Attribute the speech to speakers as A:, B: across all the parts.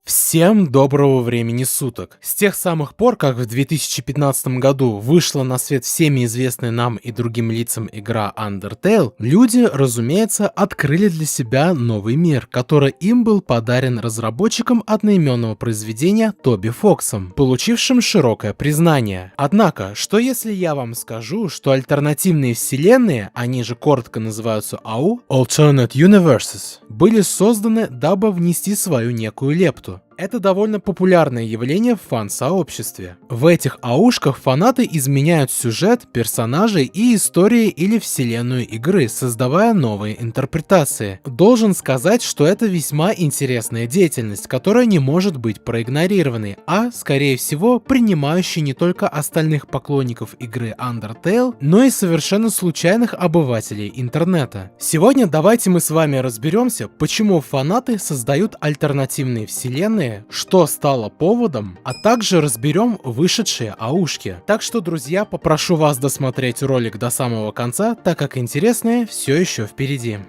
A: Всем доброго времени суток! С тех самых пор, как в 2015 году вышла на свет всеми известная нам и другим лицам игра Undertale, люди, разумеется, открыли для себя новый мир, который им был подарен разработчиком одноименного произведения Тоби Фоксом, получившим широкое признание. Однако, что если я вам скажу, что альтернативные вселенные, они же коротко называются AU, Alternate Universes, были созданы, дабы внести свою некую лепту. Это довольно популярное явление в фан-сообществе. В этих аушках фанаты изменяют сюжет, персонажей и истории или вселенную игры, создавая новые интерпретации. Должен сказать, что это весьма интересная деятельность, которая не может быть проигнорированной, а, скорее всего, принимающей не только остальных поклонников игры Undertale, но и совершенно случайных обывателей интернета. Сегодня давайте мы с вами разберемся, почему фанаты создают альтернативные вселенные, что стало поводом, а также разберем вышедшие аушки. Так что, друзья, попрошу вас досмотреть ролик до самого конца, так как интересное все еще впереди.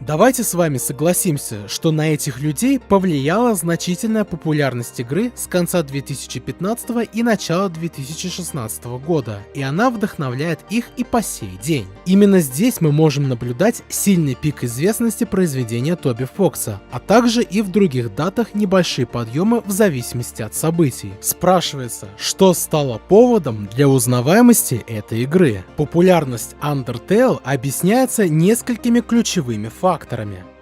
A: Давайте с вами согласимся, что на этих людей повлияла значительная популярность игры с конца 2015 и начала 2016 года, и она вдохновляет их и по сей день. Именно здесь мы можем наблюдать сильный пик известности произведения Тоби Фокса, а также и в других датах небольшие подъемы в зависимости от событий. Спрашивается, что стало поводом для узнаваемости этой игры? Популярность Undertale объясняется несколькими ключевыми факторами.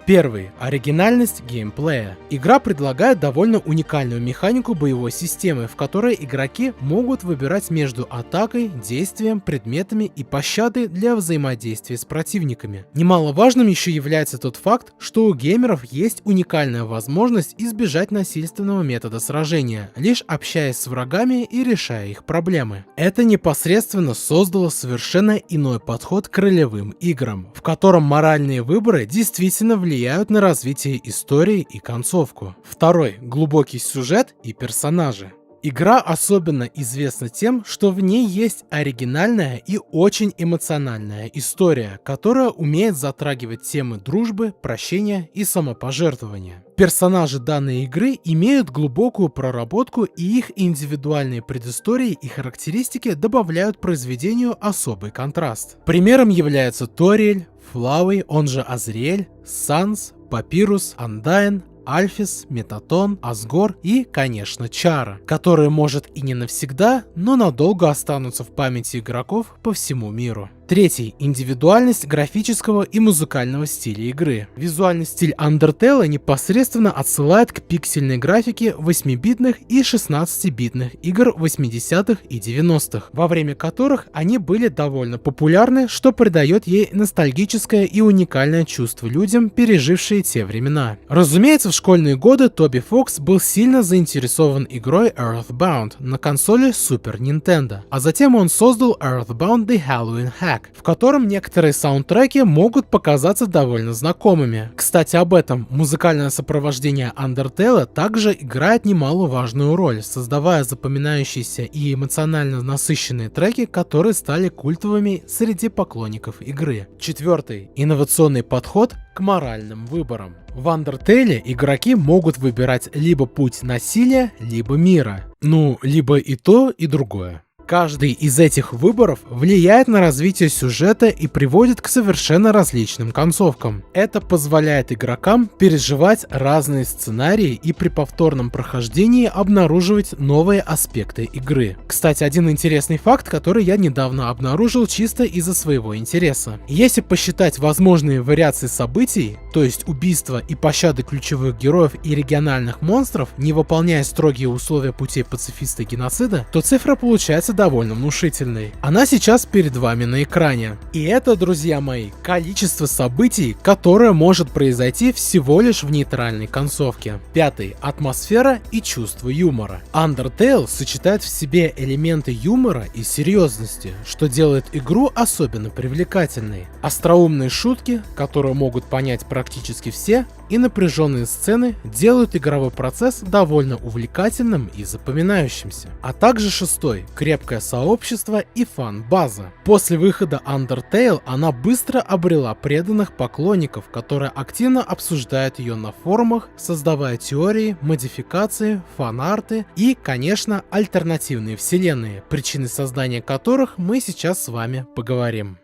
A: Первый – оригинальность геймплея. Игра предлагает довольно уникальную механику боевой системы, в которой игроки могут выбирать между атакой, действием, предметами и пощадой для взаимодействия с противниками. Немаловажным еще является тот факт, что у геймеров есть уникальная возможность избежать насильственного метода сражения, лишь общаясь с врагами и решая их проблемы. Это непосредственно создало совершенно иной подход к ролевым играм, в котором моральные выборы действительно влияют на развитие истории и концовку. Второй – глубокий сюжет и персонажи. Игра особенно известна тем, что в ней есть оригинальная и очень эмоциональная история, которая умеет затрагивать темы дружбы, прощения и самопожертвования. Персонажи данной игры имеют глубокую проработку, и их индивидуальные предыстории и характеристики добавляют произведению особый контраст. Примером являются Ториэль, Флауи, он же Азриэль, Санс, Папирус, Андайн, Альфис, Метатон, Асгор и, конечно, Чара, которые, может, и не навсегда, но надолго останутся в памяти игроков по всему миру. Третий – индивидуальность графического и музыкального стиля игры. Визуальный стиль Undertale непосредственно отсылает к пиксельной графике 8-битных и 16-битных игр 80-х и 90-х, во время которых они были довольно популярны, что придает ей ностальгическое и уникальное чувство людям, пережившие те времена. Разумеется, в школьные годы Тоби Фокс был сильно заинтересован игрой Earthbound на консоли Super Nintendo, а затем он создал Earthbound The Halloween Hack, в котором некоторые саундтреки могут показаться довольно знакомыми. Кстати, об этом. Музыкальное сопровождение Undertale также играет немаловажную роль, создавая запоминающиеся и эмоционально насыщенные треки, которые стали культовыми среди поклонников игры. Четвертый – инновационный подход к моральным выборам. В Undertale игроки могут выбирать либо путь насилия, либо мира. Либо и то, и другое. Каждый из этих выборов влияет на развитие сюжета и приводит к совершенно различным концовкам. Это позволяет игрокам переживать разные сценарии и при повторном прохождении обнаруживать новые аспекты игры. Кстати, один интересный факт, который я недавно обнаружил чисто из-за своего интереса. Если посчитать возможные вариации событий, то есть убийства и пощады ключевых героев и региональных монстров, не выполняя строгие условия путей пацифиста и геноцида, то цифра получается довольно внушительной. Она сейчас перед вами на экране. И это, друзья мои, количество событий, которое может произойти всего лишь в нейтральной концовке. Пятый. Атмосфера и чувство юмора. Undertale сочетает в себе элементы юмора и серьезности, что делает игру особенно привлекательной. Остроумные шутки, которые могут понять проживание практически все, и напряженные сцены делают игровой процесс довольно увлекательным и запоминающимся. А также шестой — крепкое сообщество и фан-база. После выхода Undertale она быстро обрела преданных поклонников, которые активно обсуждают ее на форумах, создавая теории, модификации, фан-арты и, конечно, альтернативные вселенные, причины создания которых мы сейчас с вами поговорим.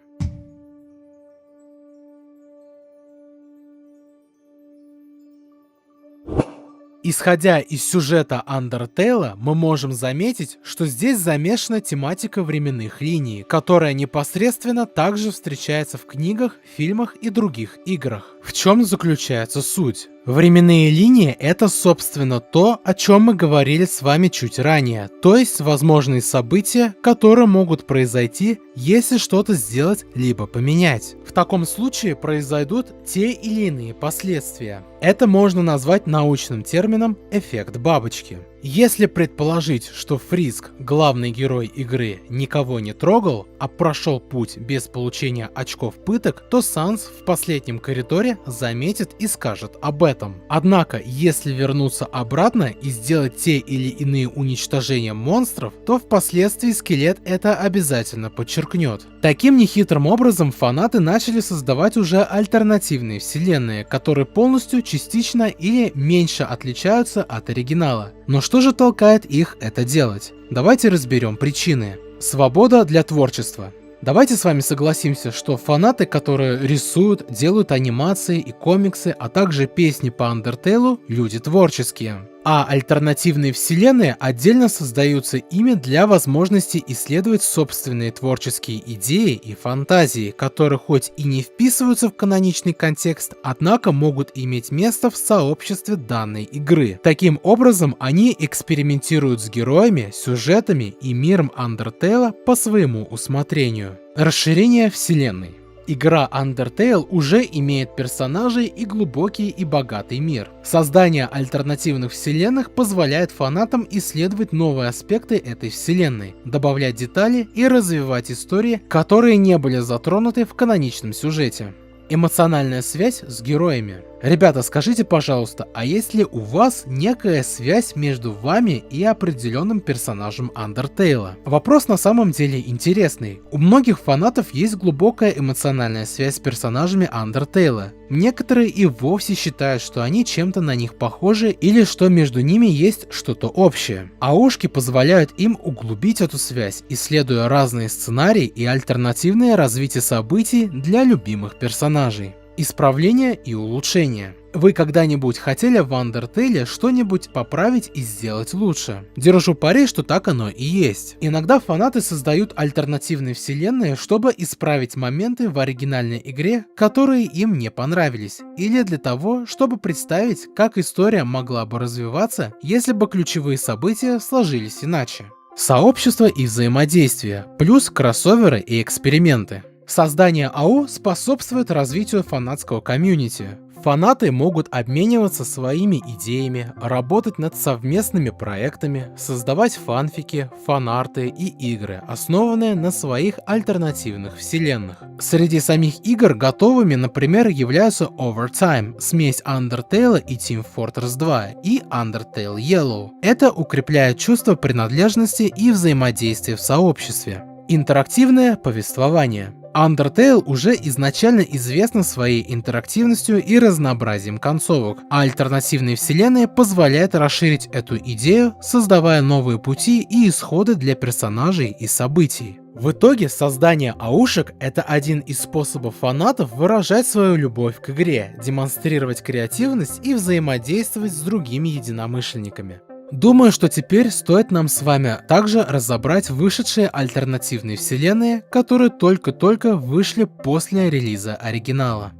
A: Исходя из сюжета Undertale, мы можем заметить, что здесь замешана тематика временных линий, которая непосредственно также встречается в книгах, фильмах и других играх. В чем заключается суть? Временные линии — это, собственно, то, о чем мы говорили с вами чуть ранее, то есть возможные события, которые могут произойти, если что-то сделать либо поменять. В таком случае произойдут те или иные последствия. Это можно назвать научным термином «эффект бабочки». Если предположить, что Фриск, главный герой игры, никого не трогал, а прошел путь без получения очков пыток, то Санс в последнем коридоре заметит и скажет об этом. Однако, если вернуться обратно и сделать те или иные уничтожения монстров, то впоследствии скелет это обязательно подчеркнет. Таким нехитрым образом фанаты начали создавать уже альтернативные вселенные, которые полностью, частично или меньше отличаются от оригинала. Но что же толкает их это делать? Давайте разберем причины. Свобода для творчества. Давайте с вами согласимся, что фанаты, которые рисуют, делают анимации и комиксы, а также песни по Undertale, люди творческие. А альтернативные вселенные отдельно создаются ими для возможности исследовать собственные творческие идеи и фантазии, которые хоть и не вписываются в каноничный контекст, однако могут иметь место в сообществе данной игры. Таким образом, они экспериментируют с героями, сюжетами и миром Undertale по своему усмотрению. Расширение вселенной. Игра Undertale уже имеет персонажей и глубокий и богатый мир. Создание альтернативных вселенных позволяет фанатам исследовать новые аспекты этой вселенной, добавлять детали и развивать истории, которые не были затронуты в каноничном сюжете. Эмоциональная связь с героями. Ребята, скажите, пожалуйста, а есть ли у вас некая связь между вами и определенным персонажем Undertale? Вопрос на самом деле интересный. У многих фанатов есть глубокая эмоциональная связь с персонажами Undertale. Некоторые и вовсе считают, что они чем-то на них похожи или что между ними есть что-то общее. Аушки позволяют им углубить эту связь, исследуя разные сценарии и альтернативное развитие событий для любимых персонажей. Исправление и улучшение. Вы когда-нибудь хотели в Undertale что-нибудь поправить и сделать лучше? Держу пари, что так оно и есть. Иногда фанаты создают альтернативные вселенные, чтобы исправить моменты в оригинальной игре, которые им не понравились, или для того, чтобы представить, как история могла бы развиваться, если бы ключевые события сложились иначе. Сообщество и взаимодействие, плюс кроссоверы и эксперименты. Создание АО способствует развитию фанатского комьюнити. Фанаты могут обмениваться своими идеями, работать над совместными проектами, создавать фанфики, фанарты и игры, основанные на своих альтернативных вселенных. Среди самих игр готовыми, например, являются Overtime, смесь Undertale и Team Fortress 2 и Undertale Yellow. Это укрепляет чувство принадлежности и взаимодействия в сообществе. Интерактивное повествование. Undertale уже изначально известна своей интерактивностью и разнообразием концовок, а альтернативные вселенные позволяют расширить эту идею, создавая новые пути и исходы для персонажей и событий. В итоге создание аушек — это один из способов фанатов выражать свою любовь к игре, демонстрировать креативность и взаимодействовать с другими единомышленниками. Думаю, что теперь стоит нам с вами также разобрать вышедшие альтернативные вселенные, которые только-только вышли после релиза оригинала.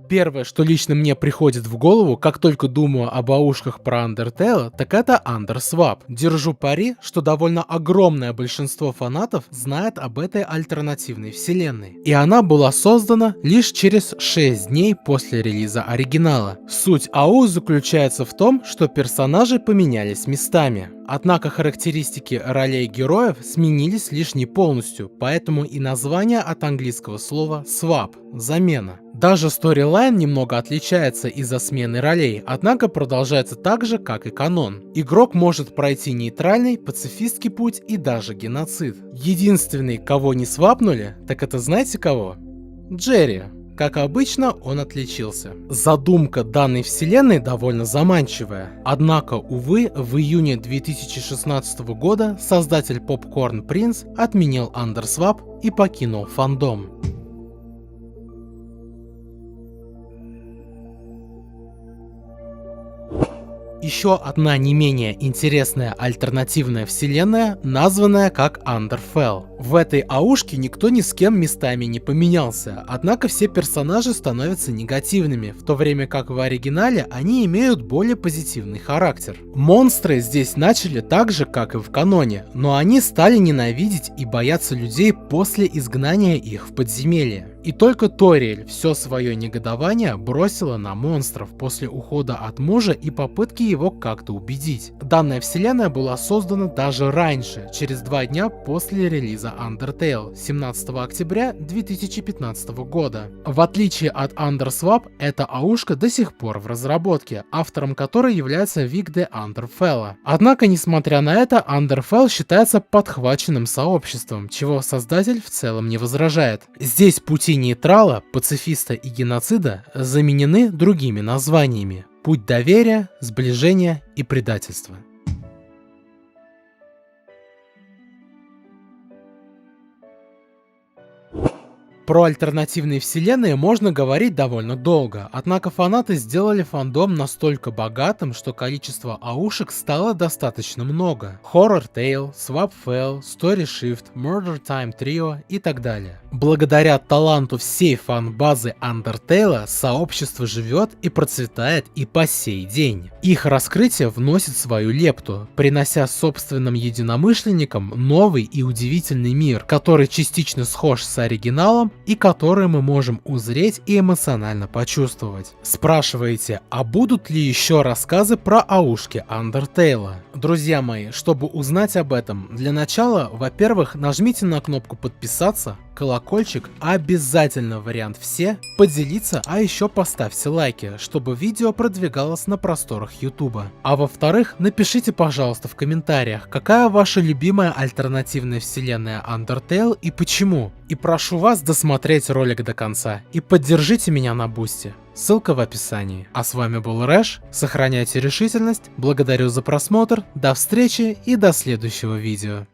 A: Первое, что лично мне приходит в голову, как только думаю об аушках про Undertale, так это Underswap. Держу пари, что довольно огромное большинство фанатов знает об этой альтернативной вселенной. И она была создана лишь через 6 дней после релиза оригинала. Суть АО заключается в том, что персонажи поменялись местами. Однако характеристики ролей героев сменились лишь не полностью, поэтому и название от английского слова swap – замена. Даже сторилайн немного отличается из-за смены ролей, однако продолжается так же, как и канон. Игрок может пройти нейтральный, пацифистский путь и даже геноцид. Единственный, кого не свапнули, так это знаете кого? Джерри. Как обычно, он отличился. Задумка данной вселенной довольно заманчивая. Однако, увы, в июне 2016 года создатель Popcorn Prince отменил Underswap и покинул фандом. Еще одна не менее интересная альтернативная вселенная, названная как Underfell. В этой аушке никто ни с кем местами не поменялся, однако все персонажи становятся негативными, в то время как в оригинале они имеют более позитивный характер. Монстры здесь начали так же, как и в каноне, но они стали ненавидеть и бояться людей после изгнания их в подземелье. И только Ториэль все свое негодование бросила на монстров после ухода от мужа и попытки его как-то убедить. Данная вселенная была создана даже раньше, через 2 дня после релиза Undertale, 17 октября 2015 года. В отличие от Underswap, эта аушка до сих пор в разработке, автором которой является Vic de Underfell. Однако, несмотря на это, Underfell считается подхваченным сообществом, чего создатель в целом не возражает. Здесь пути нейтрала, пацифиста и геноцида заменены другими названиями: путь доверия, сближения и предательства. Про альтернативные вселенные можно говорить довольно долго, однако фанаты сделали фандом настолько богатым, что количество аушек стало достаточно много. Horror Tale, Swapfell, Story Shift, Murder Time Trio и так далее. Благодаря таланту всей фан-базы Undertale сообщество живет и процветает и по сей день. Их раскрытие вносит свою лепту, принося собственным единомышленникам новый и удивительный мир, который частично схож с оригиналом и который мы можем узреть и эмоционально почувствовать. Спрашиваете, а будут ли еще рассказы про аушки Undertale? Друзья мои, чтобы узнать об этом, для начала, во-первых, нажмите на кнопку подписаться, колокольчик, обязательно вариант все, поделиться, а еще поставьте лайки, чтобы видео продвигалось на просторах ютуба. А во-вторых, напишите, пожалуйста, в комментариях, какая ваша любимая альтернативная вселенная Undertale и почему. И прошу вас досмотреть ролик до конца и поддержите меня на бусте. Ссылка в описании. А с вами был Рэш, сохраняйте решительность, благодарю за просмотр, до встречи и до следующего видео.